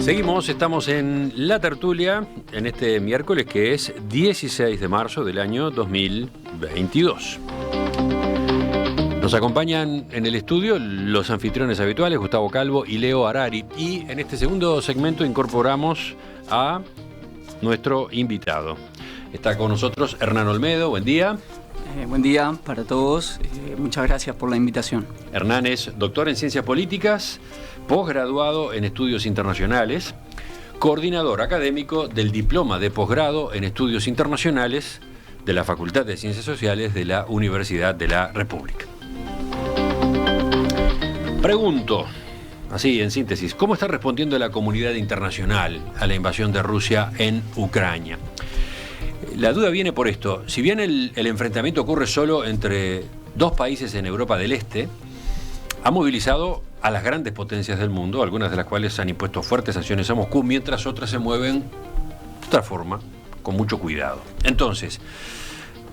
Seguimos, estamos en La Tertulia en este miércoles que es 16 de marzo del año 2022. Nos acompañan en el estudio los anfitriones habituales, Gustavo Calvo y Leo Harari. Y en este segundo segmento incorporamos a nuestro invitado. Está con nosotros Hernán Olmedo, buen día. Buen día para todos, muchas gracias por la invitación. Hernán es doctor en Ciencias Políticas, posgraduado en Estudios Internacionales, coordinador académico del Diploma de Posgrado en Estudios Internacionales de la Facultad de Ciencias Sociales de la Universidad de la República. Pregunto, así en síntesis, ¿cómo está respondiendo la comunidad internacional a la invasión de Rusia en Ucrania? La duda viene por esto. Si bien el enfrentamiento ocurre solo entre dos países en Europa del Este, ha movilizado a las grandes potencias del mundo, algunas de las cuales han impuesto fuertes sanciones a Moscú, mientras otras se mueven de otra forma, con mucho cuidado. Entonces,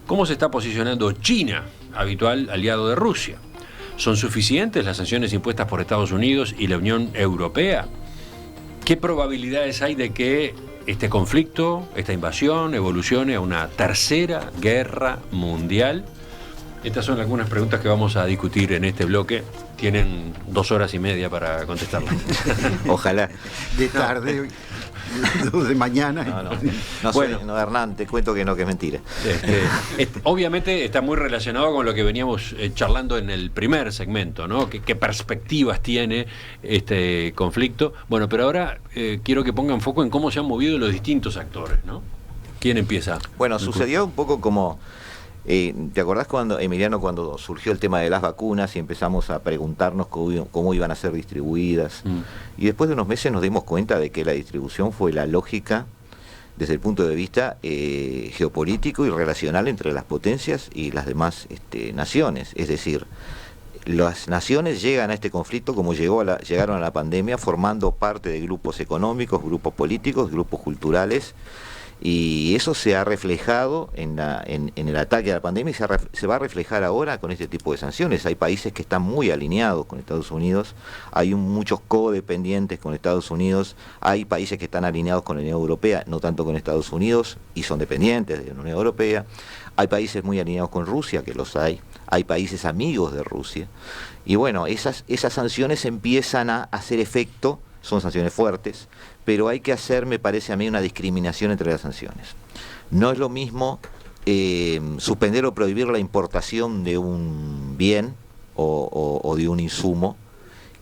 ¿cómo se está posicionando China, habitual aliado de Rusia? ¿Son suficientes las sanciones impuestas por Estados Unidos y la Unión Europea? ¿Qué probabilidades hay de que este conflicto, esta invasión, evolucione a una tercera guerra mundial? Estas son algunas preguntas que vamos a discutir en este bloque. Tienen 2 horas y media para contestarlas. Ojalá. De tarde, de mañana. No, bueno, no, Hernán, te cuento que no, que es mentira. Obviamente está muy relacionado con lo que veníamos charlando en el primer segmento, ¿no? ¿Qué perspectivas tiene este conflicto? Bueno, pero ahora quiero que pongan foco en cómo se han movido los distintos actores, ¿no? ¿Quién empieza? Bueno, sucedió un poco como... ¿te acordás cuando, Emiliano, cuando surgió el tema de las vacunas y empezamos a preguntarnos cómo iban a ser distribuidas? Y después de unos meses nos dimos cuenta de que la distribución fue la lógica desde el punto de vista geopolítico y relacional entre las potencias y las demás naciones. Es decir, las naciones llegan a este conflicto como llegaron a la pandemia, formando parte de grupos económicos, grupos políticos, grupos culturales. Y eso se ha reflejado en el ataque a la pandemia y se va a reflejar ahora con este tipo de sanciones. Hay países que están muy alineados con Estados Unidos, hay muchos codependientes con Estados Unidos, hay países que están alineados con la Unión Europea, no tanto con Estados Unidos, y son dependientes de la Unión Europea. Hay países muy alineados con Rusia, que los hay países amigos de Rusia. Y bueno, esas sanciones empiezan a hacer efecto. Son sanciones fuertes, pero hay que hacer, me parece a mí, una discriminación entre las sanciones. No es lo mismo suspender o prohibir la importación de un bien o de un insumo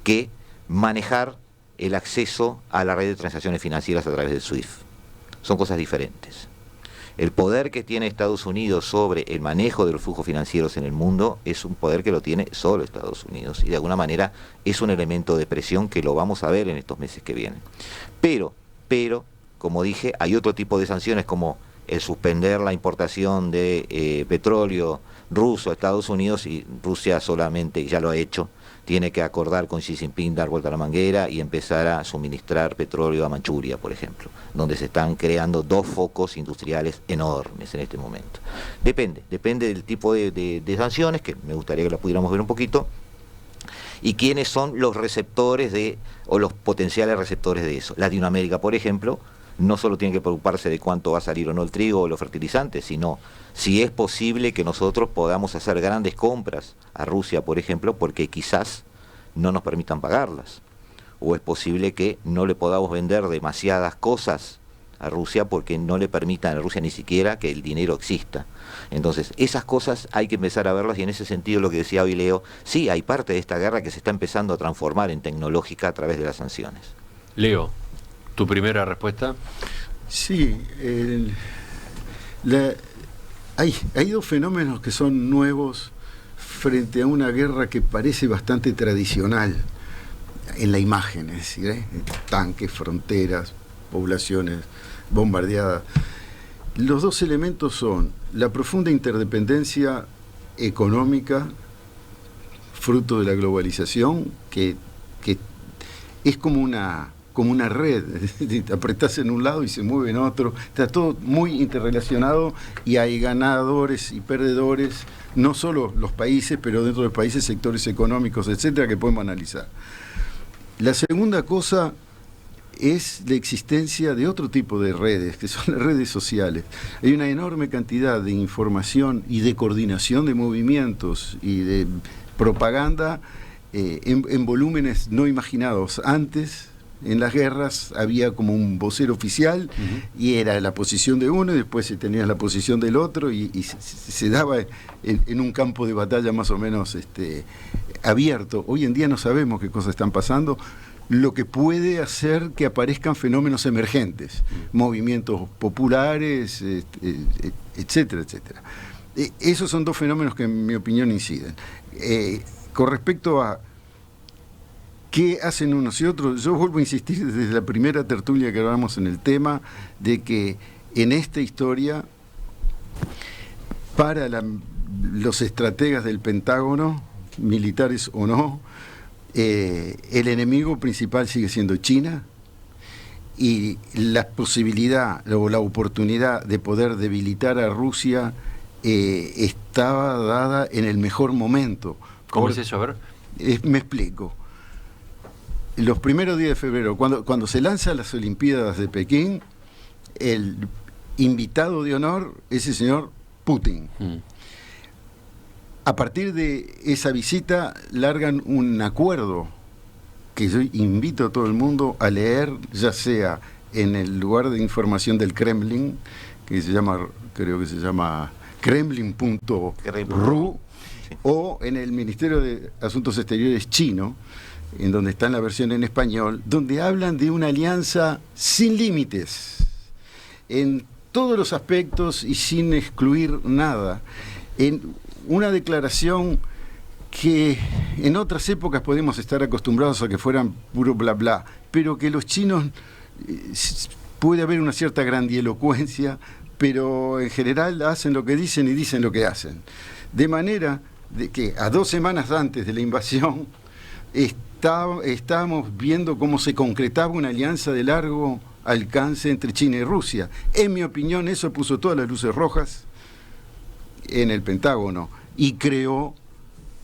que manejar el acceso a la red de transacciones financieras a través del SWIFT. Son cosas diferentes. El poder que tiene Estados Unidos sobre el manejo de los flujos financieros en el mundo es un poder que lo tiene solo Estados Unidos y de alguna manera es un elemento de presión que lo vamos a ver en estos meses que vienen. Pero, como dije, hay otro tipo de sanciones como el suspender la importación de petróleo ruso a Estados Unidos, y Rusia solamente ya lo ha hecho, tiene que acordar con Xi Jinping dar vuelta a la manguera y empezar a suministrar petróleo a Manchuria, por ejemplo, donde se están creando 2 focos industriales enormes en este momento. Depende del tipo de sanciones, que me gustaría que las pudiéramos ver un poquito, y quiénes son los receptores o los potenciales receptores de eso. Latinoamérica, por ejemplo, no solo tiene que preocuparse de cuánto va a salir o no el trigo o los fertilizantes, sino si es posible que nosotros podamos hacer grandes compras a Rusia, por ejemplo, porque quizás no nos permitan pagarlas. O es posible que no le podamos vender demasiadas cosas a Rusia porque no le permitan a Rusia ni siquiera que el dinero exista. Entonces, esas cosas hay que empezar a verlas, y en ese sentido lo que decía hoy Leo, sí, hay parte de esta guerra que se está empezando a transformar en tecnológica a través de las sanciones. Leo, ¿tu primera respuesta? Sí, hay 2 fenómenos que son nuevos frente a una guerra que parece bastante tradicional en la imagen, es decir, tanques, fronteras, poblaciones bombardeadas. Los 2 elementos son la profunda interdependencia económica, fruto de la globalización, que es como una red, apretás en un lado y se mueve en otro, está todo muy interrelacionado y hay ganadores y perdedores, no solo los países, pero dentro de los países sectores económicos, etcétera, que podemos analizar. La segunda cosa es la existencia de otro tipo de redes, que son las redes sociales. Hay una enorme cantidad de información y de coordinación de movimientos y de propaganda en volúmenes no imaginados. Antes, en las guerras, había como un vocero oficial y era la posición de uno y después se tenía la posición del otro y se daba en un campo de batalla más o menos abierto. Hoy en día no sabemos qué cosas están pasando, lo que puede hacer que aparezcan fenómenos emergentes, movimientos populares, etcétera, etcétera. Esos son dos fenómenos que en mi opinión inciden. Con respecto a ¿qué hacen unos y otros? Yo vuelvo a insistir desde la primera tertulia que hablamos en el tema de que en esta historia, para los estrategas del Pentágono, militares o no, el enemigo principal sigue siendo China, y la posibilidad o la oportunidad de poder debilitar a Rusia estaba dada en el mejor momento. ¿Cómo es eso? A ver. Me explico. Los primeros días de febrero, cuando se lanzan las Olimpiadas de Pekín, el invitado de honor es el señor Putin. A partir de esa visita largan un acuerdo que yo invito a todo el mundo a leer, ya sea en el lugar de información del Kremlin, que se llama, creo que se llama kremlin.ru, o en el Ministerio de Asuntos Exteriores chino, en donde está en la versión en español, donde hablan de una alianza sin límites, en todos los aspectos y sin excluir nada, en una declaración que en otras épocas podemos estar acostumbrados a que fueran puro bla bla, pero que los chinos puede haber una cierta grandielocuencia, pero en general hacen lo que dicen y dicen lo que hacen. De manera de que a 2 semanas antes de la invasión estábamos viendo cómo se concretaba una alianza de largo alcance entre China y Rusia. En mi opinión, eso puso todas las luces rojas en el Pentágono y creó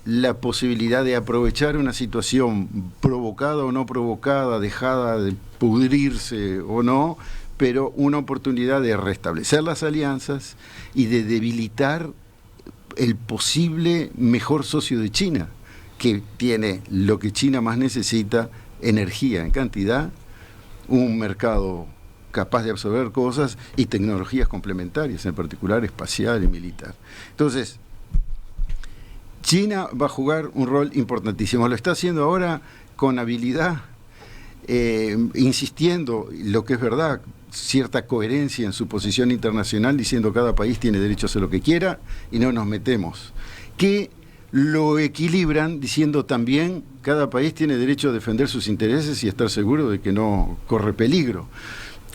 la posibilidad de aprovechar una situación provocada o no provocada, dejada de pudrirse o no, pero una oportunidad de restablecer las alianzas y de debilitar el posible mejor socio de China, que tiene lo que China más necesita: energía en cantidad, un mercado capaz de absorber cosas y tecnologías complementarias, en particular espacial y militar. Entonces, China va a jugar un rol importantísimo. Lo está haciendo ahora con habilidad, insistiendo, lo que es verdad, cierta coherencia en su posición internacional, diciendo cada país tiene derecho a hacer lo que quiera y no nos metemos. Que lo equilibran diciendo también cada país tiene derecho a defender sus intereses y estar seguro de que no corre peligro.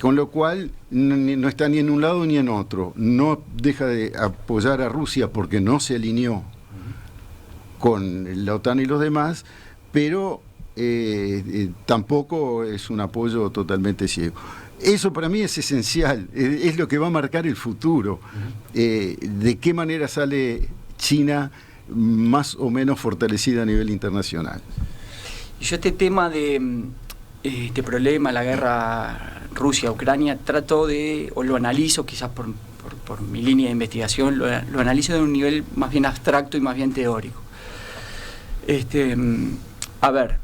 Con lo cual no está ni en un lado ni en otro. No deja de apoyar a Rusia porque no se alineó con la OTAN y los demás, pero tampoco es un apoyo totalmente ciego. Eso para mí es esencial, es lo que va a marcar el futuro. De qué manera sale China más o menos fortalecida a nivel internacional. Y yo este tema de este problema, la guerra Rusia-Ucrania, trato de, o lo analizo quizás por mi línea de investigación, lo analizo de un nivel más bien abstracto y más bien teórico. A ver,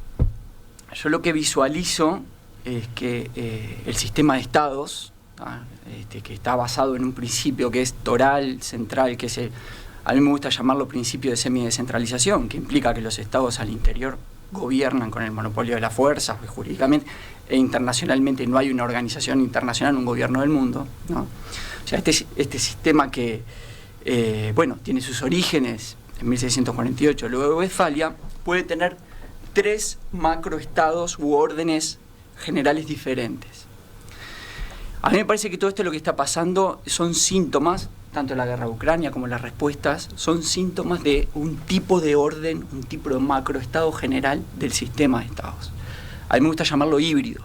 yo lo que visualizo es que el sistema de estados, que está basado en un principio que es toral, central, que es a mí me gusta llamarlo principio de semidescentralización, que implica que los estados al interior gobiernan con el monopolio de la fuerza, pues, jurídicamente e internacionalmente no hay una organización internacional, un gobierno del mundo, ¿no? O sea, este sistema que, tiene sus orígenes en 1648, luego de Westfalia, puede tener 3 macroestados u órdenes generales diferentes. A mí me parece que todo esto lo que está pasando son síntomas, tanto la guerra de Ucrania como las respuestas, son síntomas de un tipo de orden, un tipo de macroestado general del sistema de estados. A mí me gusta llamarlo híbrido.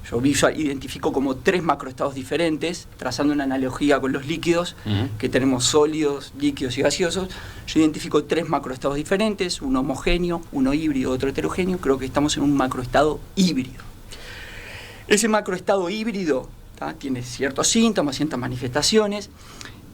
Yo identifico como 3 macroestados diferentes, trazando una analogía con los líquidos, que tenemos sólidos, líquidos y gaseosos. Yo identifico 3 macroestados diferentes, uno homogéneo, uno híbrido, otro heterogéneo. Creo que estamos en un macroestado híbrido. Ese macroestado híbrido, ¿tá?, tiene ciertos síntomas, ciertas manifestaciones,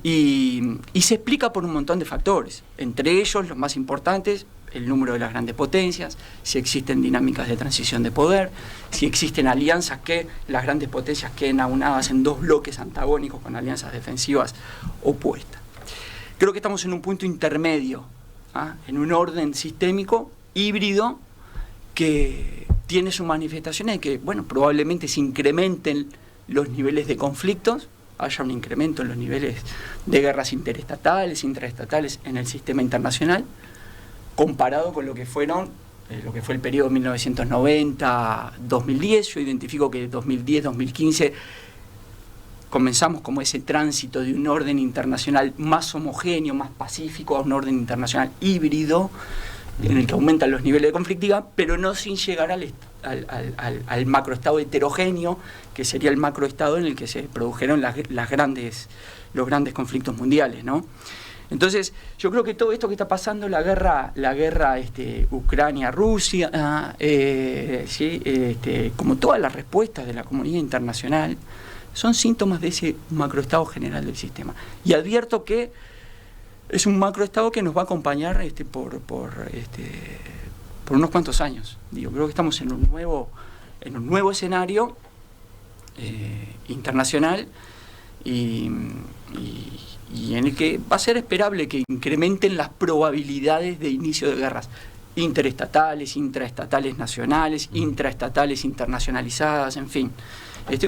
y se explica por un montón de factores, entre ellos los más importantes: el número de las grandes potencias, si existen dinámicas de transición de poder, si existen alianzas que las grandes potencias queden aunadas en dos bloques antagónicos con alianzas defensivas opuestas. Creo que estamos en un punto intermedio, en un orden sistémico híbrido que tiene sus manifestaciones de que, bueno, probablemente se incrementen los niveles de conflictos, haya un incremento en los niveles de guerras interestatales, intraestatales en el sistema internacional, comparado con lo que fue el periodo 1990-2010. Yo identifico que 2010-2015 comenzamos como ese tránsito de un orden internacional más homogéneo, más pacífico, a un orden internacional híbrido, en el que aumentan los niveles de conflictividad, pero no sin llegar al macroestado heterogéneo, que sería el macroestado en el que se produjeron los grandes conflictos mundiales, ¿no? Entonces, yo creo que todo esto que está pasando, la guerra Ucrania-Rusia, como todas las respuestas de la comunidad internacional, son síntomas de ese macroestado general del sistema. Y advierto que es un macroestado que nos va a acompañar por unos cuantos años. Creo que estamos en un nuevo escenario internacional y en el que va a ser esperable que incrementen las probabilidades de inicio de guerras interestatales, intraestatales nacionales, intraestatales internacionalizadas, en fin.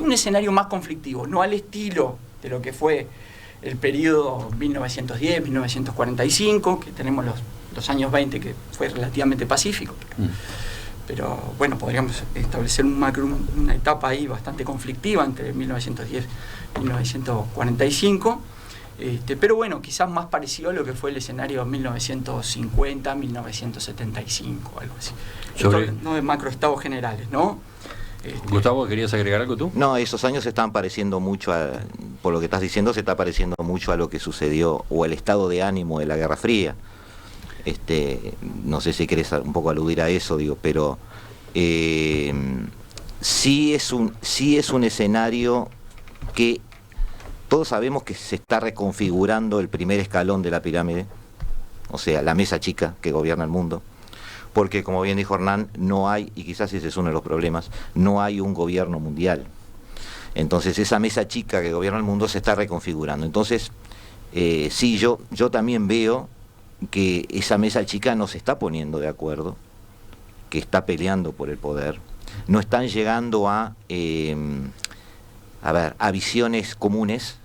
Un escenario más conflictivo, no al estilo de lo que fue el periodo 1910-1945, que tenemos los años 20, que fue relativamente pacífico. Pero bueno, podríamos establecer una etapa ahí bastante conflictiva entre 1910 y 1945. Pero bueno, quizás más parecido a lo que fue el escenario 1950-1975, algo así. No de macroestados generales, ¿no? Gustavo, ¿querías agregar algo tú? No, esos años se están pareciendo mucho, por lo que estás diciendo, se está pareciendo mucho a lo que sucedió, o el estado de ánimo de la Guerra Fría. No sé si querés un poco aludir a eso, pero sí es un escenario que todos sabemos que se está reconfigurando el primer escalón de la pirámide, o sea, la mesa chica que gobierna el mundo, porque como bien dijo Hernán, no hay, y quizás ese es uno de los problemas, no hay un gobierno mundial. Entonces esa mesa chica que gobierna el mundo se está reconfigurando. Entonces, sí, yo también veo que esa mesa chica no se está poniendo de acuerdo, que está peleando por el poder, no están llegando a visiones comunes,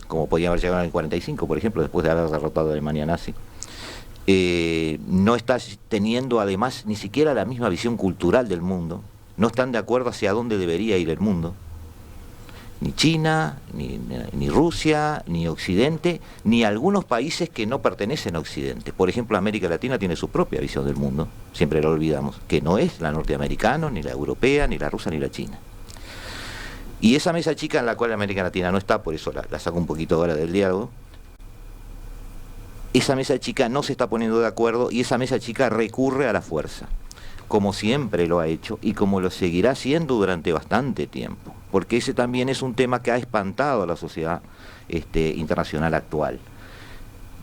como podía haber llegado en el 45, por ejemplo, después de haber derrotado a Alemania nazi. No está teniendo además ni siquiera la misma visión cultural del mundo, no están de acuerdo hacia dónde debería ir el mundo, ni China, ni Rusia, ni Occidente, ni algunos países que no pertenecen a Occidente. Por ejemplo, América Latina tiene su propia visión del mundo, siempre lo olvidamos, que no es la norteamericana, ni la europea, ni la rusa, ni la china. Y esa mesa chica en la cual América Latina no está, por eso la saco un poquito ahora del diálogo, esa mesa chica no se está poniendo de acuerdo y esa mesa chica recurre a la fuerza, como siempre lo ha hecho y como lo seguirá haciendo durante bastante tiempo, porque ese también es un tema que ha espantado a la sociedad internacional actual.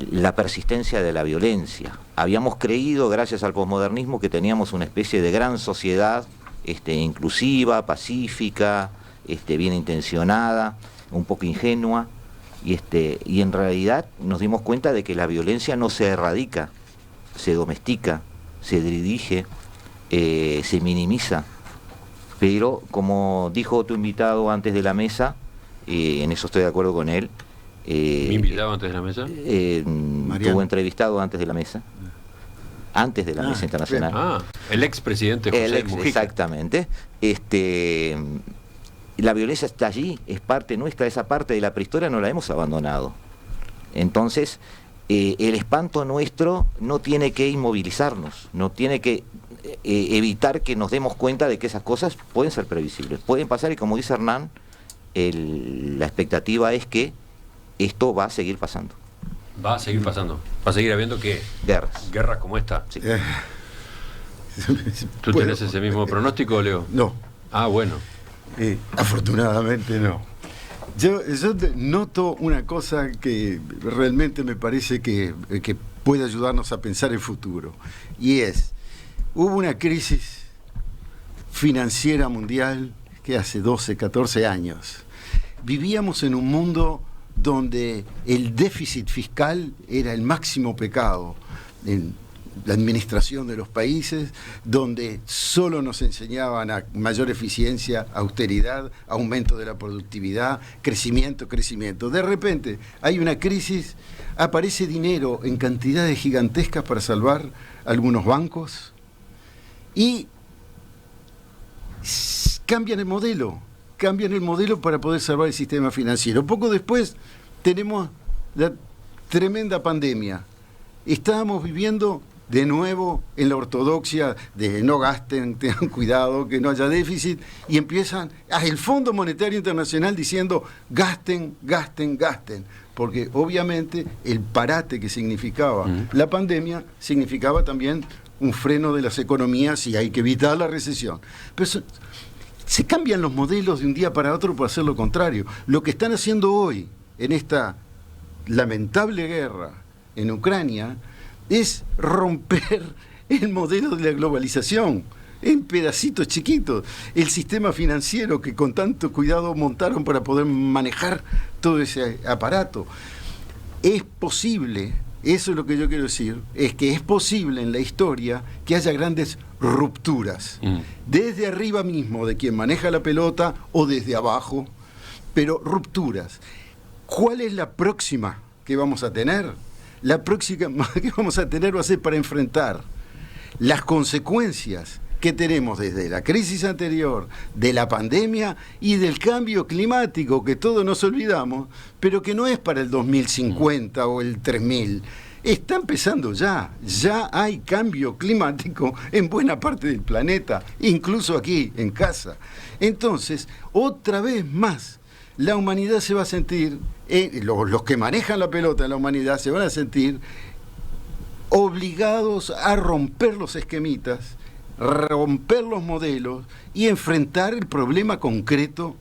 La persistencia de la violencia. Habíamos creído, gracias al posmodernismo, que teníamos una especie de gran sociedad inclusiva, pacífica, bien intencionada, un poco ingenua, y en realidad nos dimos cuenta de que la violencia no se erradica, se domestica, se dirige, se minimiza. Pero como dijo tu invitado antes de la mesa, en eso estoy de acuerdo con él. ¿Mi invitado antes de la mesa? Tuvo entrevistado antes de la mesa. Antes de la mesa internacional. El expresidente José Mujica. Exactamente. La violencia está allí, es parte nuestra, esa parte de la prehistoria no la hemos abandonado. Entonces, el espanto nuestro no tiene que inmovilizarnos, no tiene que evitar que nos demos cuenta de que esas cosas pueden ser previsibles, pueden pasar, y como dice Hernán, la expectativa es que esto va a seguir pasando. Va a seguir pasando, va a seguir habiendo guerras como esta. Sí. ¿Tú tenés ese mismo pronóstico, Leo? No. Bueno. Afortunadamente no. Yo noto una cosa que realmente me parece que puede ayudarnos a pensar el futuro, y hubo una crisis financiera mundial que hace 12, 14 años. Vivíamos en un mundo donde el déficit fiscal era el máximo pecado en la administración de los países, donde solo nos enseñaban a mayor eficiencia, austeridad, aumento de la productividad, crecimiento. De repente hay una crisis, aparece dinero en cantidades gigantescas para salvar algunos bancos y cambian el modelo para poder salvar el sistema financiero. Poco después tenemos la tremenda pandemia. Estábamos viviendo de nuevo en la ortodoxia de no gasten, tengan cuidado, que no haya déficit, y empiezan el Fondo Monetario Internacional diciendo gasten, porque obviamente el parate que significaba la pandemia significaba también un freno de las economías y hay que evitar la recesión. Pero se cambian los modelos de un día para otro para hacer lo contrario. Lo que están haciendo hoy en esta lamentable guerra en Ucrania es romper el modelo de la globalización en pedacitos chiquitos. El sistema financiero que con tanto cuidado montaron para poder manejar todo ese aparato. Es posible, eso es lo que yo quiero decir, es que es posible en la historia que haya grandes rupturas, desde arriba mismo de quien maneja la pelota o desde abajo, pero rupturas. ¿Cuál es la próxima que vamos a tener? La próxima que vamos a tener va a ser para enfrentar las consecuencias que tenemos desde la crisis anterior, de la pandemia y del cambio climático, que todos nos olvidamos, pero que no es para el 2050 o el 3000. Está empezando ya hay cambio climático en buena parte del planeta, incluso aquí en casa. Entonces, otra vez más, la humanidad se va a sentir, los que manejan la pelota en la humanidad se van a sentir obligados a romper los esquemitas, romper los modelos y enfrentar el problema concreto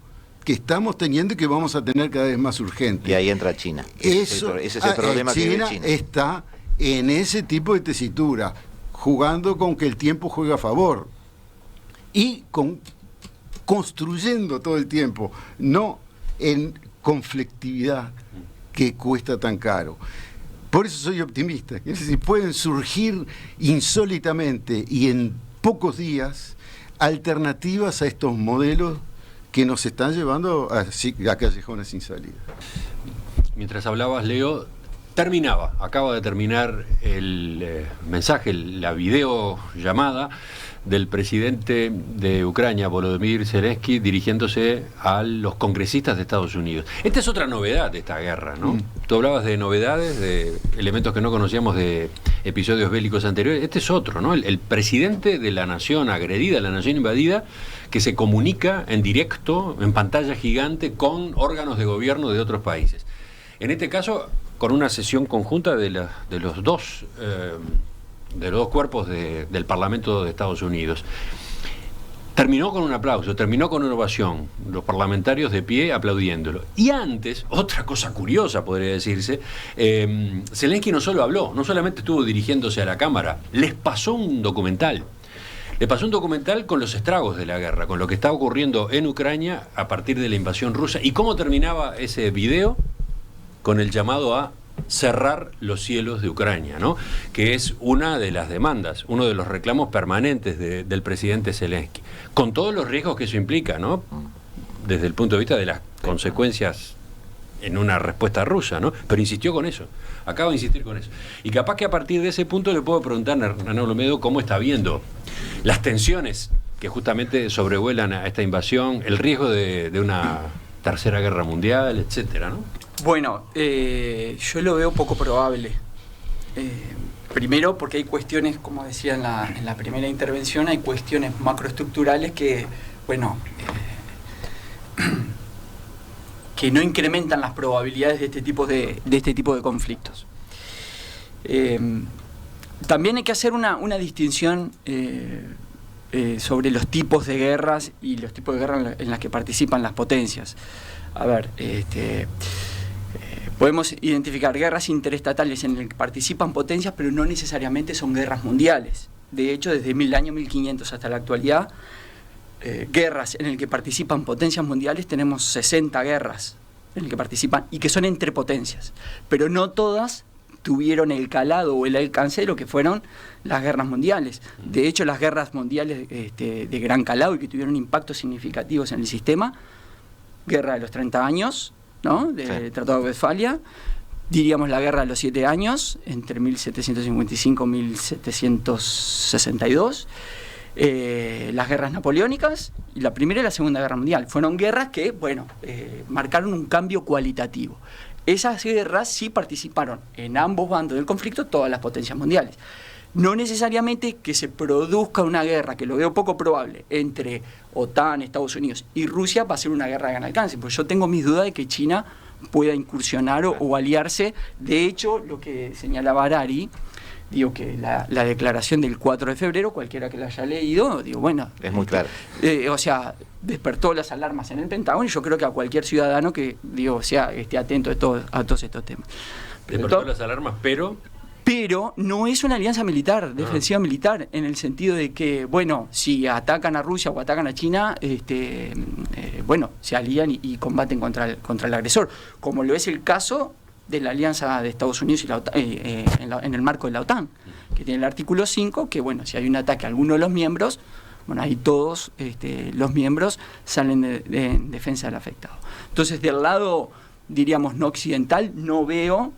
que estamos teniendo y que vamos a tener cada vez más urgente. Y ahí entra China. Ese es el problema que vive China. Está en ese tipo de tesitura, jugando con que el tiempo juega a favor y construyendo todo el tiempo, no en conflictividad que cuesta tan caro. Por eso soy optimista. Es decir, pueden surgir insólitamente y en pocos días alternativas a estos modelos que nos están llevando a callejones sin salida. Mientras hablabas, Leo, acaba de terminar el mensaje, la videollamada del presidente de Ucrania, Volodymyr Zelensky, dirigiéndose a los congresistas de Estados Unidos. Esta es otra novedad de esta guerra, ¿no? Tú hablabas de novedades, de elementos que no conocíamos de episodios bélicos anteriores. Este es otro, ¿no? El presidente de la nación agredida, la nación invadida, que se comunica en directo, en pantalla gigante, con órganos de gobierno de otros países. En este caso, con una sesión conjunta de los dos cuerpos del Parlamento de Estados Unidos. Terminó con un aplauso, terminó con una ovación, los parlamentarios de pie aplaudiéndolo. Y antes, otra cosa curiosa podría decirse, Zelensky no solamente estuvo dirigiéndose a la Cámara, les pasó un documental. Le pasó un documental con los estragos de la guerra, con lo que está ocurriendo en Ucrania a partir de la invasión rusa. ¿Y cómo terminaba ese video? Con el llamado a cerrar los cielos de Ucrania, ¿no? Que es una de las demandas, uno de los reclamos permanentes del presidente Zelensky, con todos los riesgos que eso implica, ¿no? Desde el punto de vista de las consecuencias en una respuesta rusa, ¿no? Pero insistió con eso, acaba de insistir con eso. Y capaz que a partir de ese punto le puedo preguntar a Hernán Olmedo cómo está viendo las tensiones que justamente sobrevuelan a esta invasión, el riesgo de una tercera guerra mundial, etcétera, ¿no? Bueno, yo lo veo poco probable. Primero porque hay cuestiones, como decía en la primera intervención, hay cuestiones macroestructurales que, bueno, que no incrementan las probabilidades de este tipo de conflictos. También hay que hacer una distinción sobre los tipos de guerras y los tipos de guerras en las que participan las potencias. A ver, podemos identificar guerras interestatales en las que participan potencias, pero no necesariamente son guerras mundiales. De hecho, desde el año 1500 hasta la actualidad, guerras en las que participan potencias mundiales, tenemos 60 guerras en las que participan y que son entre potencias, pero no todas tuvieron el calado o el alcance de lo que fueron las guerras mundiales. De hecho, las guerras mundiales de gran calado y que tuvieron impactos significativos en el sistema, guerra de los 30 años, ¿no? Del Tratado de Westfalia, diríamos la guerra de los 7 años, entre 1755 y 1762, las guerras napoleónicas y la Primera y la Segunda Guerra Mundial. Fueron guerras que, bueno, marcaron un cambio cualitativo. Esas guerras sí participaron en ambos bandos del conflicto todas las potencias mundiales. No necesariamente que se produzca una guerra, que lo veo poco probable, entre OTAN, Estados Unidos y Rusia, va a ser una guerra de gran alcance, porque yo tengo mis dudas de que China pueda incursionar o aliarse. De hecho, lo que señalaba Harari, digo que la declaración del 4 de febrero, cualquiera que la haya leído, digo, bueno... Es muy claro. O sea, despertó las alarmas en el Pentágono y yo creo que a cualquier ciudadano que, digo, esté atento a todos estos temas. Despertó las alarmas, pero no es una alianza militar, defensiva militar, en el sentido de que, bueno, si atacan a Rusia o atacan a China, bueno, se alían y combaten contra el agresor, como lo es el caso de la alianza de Estados Unidos y la OTAN, en el marco de la OTAN, que tiene el artículo 5, que, bueno, si hay un ataque a alguno de los miembros, bueno, ahí todos los miembros salen en defensa del afectado. Entonces, del lado, diríamos, no occidental, no veo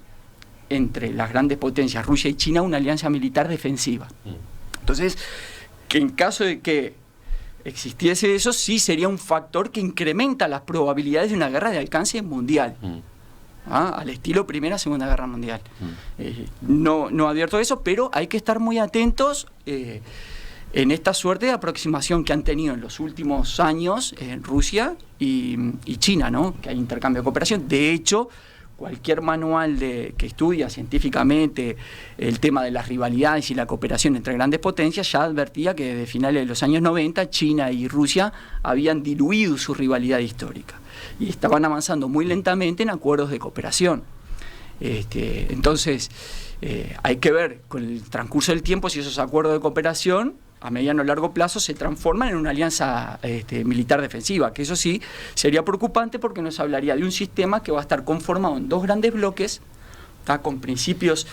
entre las grandes potencias, Rusia y China, una alianza militar defensiva. Entonces, que en caso de que existiese eso, sí sería un factor que incrementa las probabilidades de una guerra de alcance mundial. Al estilo Primera, Segunda Guerra Mundial. No advierto eso, pero hay que estar muy atentos en esta suerte de aproximación que han tenido en los últimos años Rusia y China, ¿no? Que hay intercambio de cooperación. De hecho, cualquier manual que estudia científicamente el tema de las rivalidades y la cooperación entre grandes potencias ya advertía que desde finales de los años 90 China y Rusia habían diluido su rivalidad histórica y estaban avanzando muy lentamente en acuerdos de cooperación. Entonces, hay que ver con el transcurso del tiempo si esos acuerdos de cooperación a mediano o largo plazo se transforman en una alianza militar defensiva, que eso sí sería preocupante porque nos hablaría de un sistema que va a estar conformado en dos grandes bloques, con principios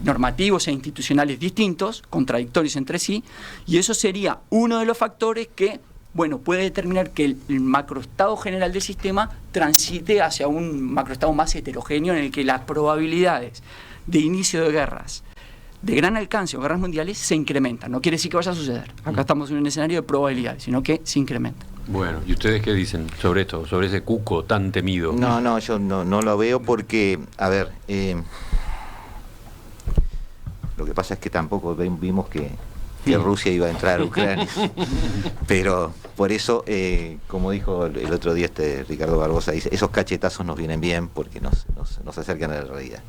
normativos e institucionales distintos, contradictorios entre sí, y eso sería uno de los factores que, bueno, puede determinar que el macroestado general del sistema transite hacia un macroestado más heterogéneo en el que las probabilidades de inicio de guerras de gran alcance o guerras mundiales se incrementan. No quiere decir que vaya a suceder. Acá estamos en un escenario de probabilidades, sino que se incrementa. Bueno, ¿y ustedes qué dicen sobre esto, sobre ese cuco tan temido? No, yo no lo veo porque, a ver, lo que pasa es que tampoco vimos que Rusia iba a entrar a Ucrania. Pero por eso, como dijo el otro día Ricardo Barbosa, dice, esos cachetazos nos vienen bien porque nos acercan a la realidad.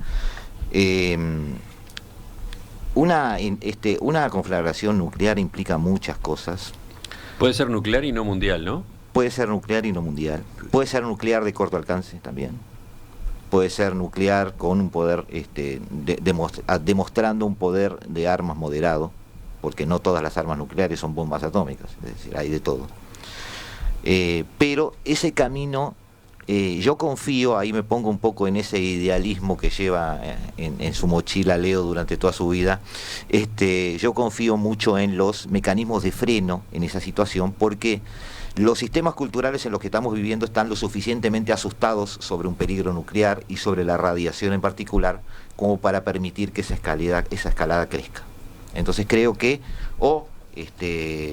Una conflagración nuclear implica muchas cosas. Puede ser nuclear y no mundial, ¿no? Puede ser nuclear y no mundial. Puede ser nuclear de corto alcance también. Puede ser nuclear con un poder, demostrando un poder de armas moderado, porque no todas las armas nucleares son bombas atómicas, es decir, hay de todo. Pero ese camino, yo confío, ahí me pongo un poco en ese idealismo que lleva en su mochila Leo durante toda su vida, yo confío mucho en los mecanismos de freno en esa situación, porque los sistemas culturales en los que estamos viviendo están lo suficientemente asustados sobre un peligro nuclear y sobre la radiación en particular, como para permitir que esa escalada crezca. Entonces creo que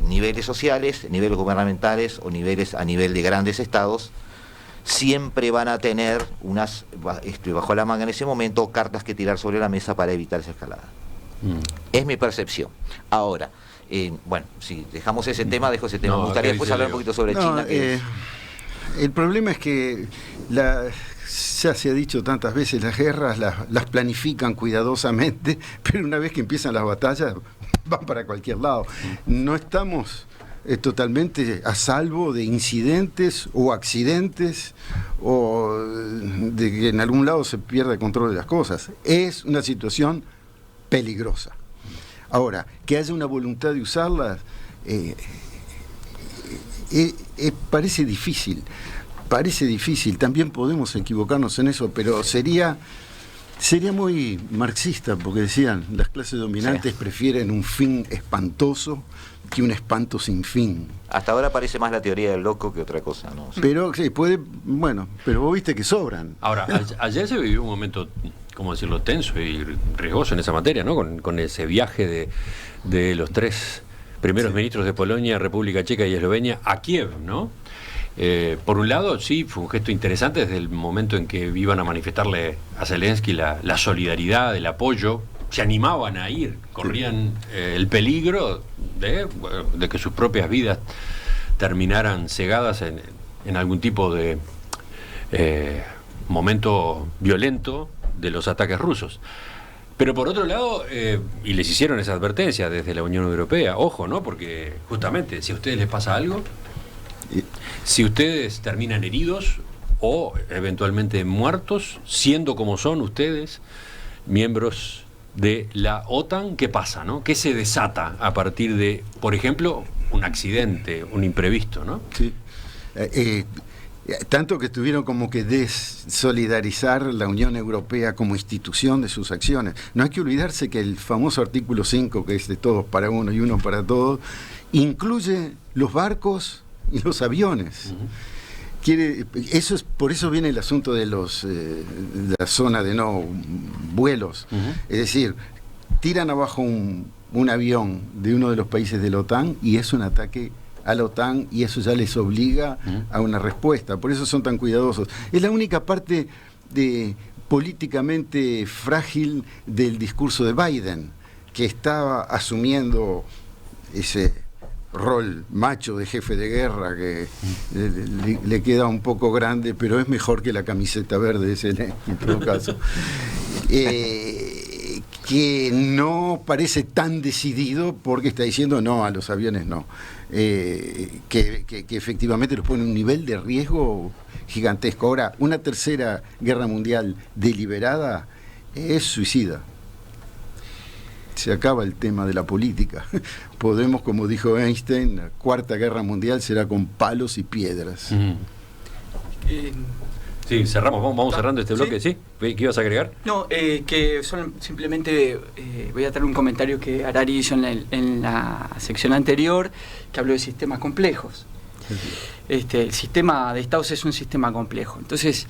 niveles sociales, niveles gubernamentales o niveles a nivel de grandes estados siempre van a tener bajo la manga en ese momento cartas que tirar sobre la mesa para evitar esa escalada. Es mi percepción. Ahora, bueno, si dejamos ese tema, dejo ese tema. Me gustaría después hablar un poquito sobre China. El problema es que ya se ha dicho tantas veces, las guerras las planifican cuidadosamente, pero una vez que empiezan las batallas van para cualquier lado. No estamos totalmente a salvo de incidentes o accidentes o de que en algún lado se pierda el control de las cosas. Es una situación peligrosa. Ahora, que haya una voluntad de usarlas parece difícil. También podemos equivocarnos en eso, pero sería muy marxista, porque decían, las clases dominantes prefieren un fin espantoso que un espanto sin fin. Hasta ahora parece más la teoría del loco que otra cosa, ¿no? Pero sí, pero vos viste que sobran. Ahora, ayer se vivió un momento, ¿cómo decirlo?, tenso y riesgoso en esa materia, ¿no? Con ese viaje de los 3 primeros ministros de Polonia, República Checa y Eslovenia a Kiev, ¿no? Por un lado, sí, fue un gesto interesante desde el momento en que iban a manifestarle a Zelensky la solidaridad, el apoyo. Se animaban a ir, corrían el peligro de que sus propias vidas terminaran cegadas en algún tipo de momento violento de los ataques rusos. Pero por otro lado, y les hicieron esa advertencia desde la Unión Europea, ojo, ¿no? Porque justamente si a ustedes les pasa algo, si ustedes terminan heridos o eventualmente muertos, siendo como son ustedes, miembros de la OTAN, ¿qué pasa, no? ¿Qué se desata a partir de, por ejemplo, un accidente, un imprevisto, ¿no? Sí. Tanto que tuvieron como que desolidarizar la Unión Europea como institución de sus acciones. No hay que olvidarse que el famoso artículo 5, que es de todos para uno y uno para todos, incluye los barcos y los aviones. Por eso viene el asunto de de la zona de no vuelos. Es decir, tiran abajo un avión de uno de los países de la OTAN y es un ataque a la OTAN y eso ya les obliga a una respuesta. Por eso son tan cuidadosos. Es la única parte políticamente frágil del discurso de Biden, que estaba asumiendo ese rol macho de jefe de guerra que le queda un poco grande, pero es mejor que la camiseta verde en todo caso. Que no parece tan decidido porque está diciendo no, a los aviones no. Que efectivamente los pone en un nivel de riesgo gigantesco. Ahora, una tercera guerra mundial deliberada es suicida. Se acaba el tema de la política. Podemos, como dijo Einstein, la cuarta guerra mundial será con palos y piedras. Sí, cerramos, vamos cerrando este bloque, ¿sí? ¿Qué ibas a agregar? No, que simplemente voy a traer un comentario que Harari hizo en la sección anterior, que habló de sistemas complejos. El sistema de estados es un sistema complejo. Entonces,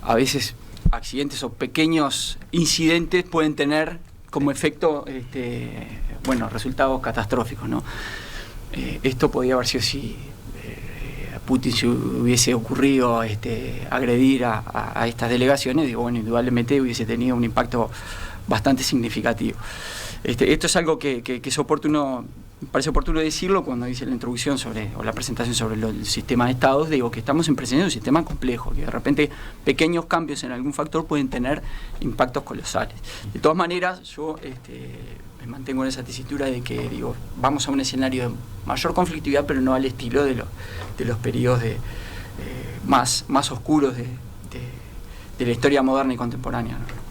a veces accidentes o pequeños incidentes pueden tener como efecto resultados catastróficos, ¿no? Esto podía haber sido si Putin se hubiese ocurrido agredir a estas delegaciones, indudablemente hubiese tenido un impacto bastante significativo. Esto es algo que es oportuno, me parece oportuno decirlo cuando hice la introducción o la presentación sobre el sistema de estados. Digo que estamos en presencia de un sistema complejo, que de repente pequeños cambios en algún factor pueden tener impactos colosales. De todas maneras, yo me mantengo en esa tesitura de que vamos a un escenario de mayor conflictividad, pero no al estilo de los periodos más oscuros de la historia moderna y contemporánea, ¿no?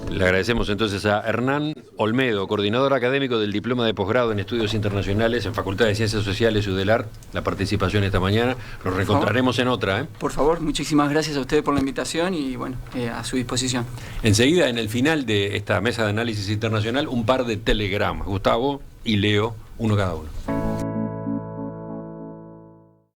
Le agradecemos entonces a Hernán Olmedo, coordinador académico del Diploma de Posgrado en Estudios Internacionales en Facultad de Ciencias Sociales UDELAR, la participación esta mañana. Nos reencontraremos en otra. Por favor, muchísimas gracias a ustedes por la invitación y a su disposición. Enseguida, en el final de esta mesa de análisis internacional, un par de telegramas. Gustavo y Leo, uno cada uno.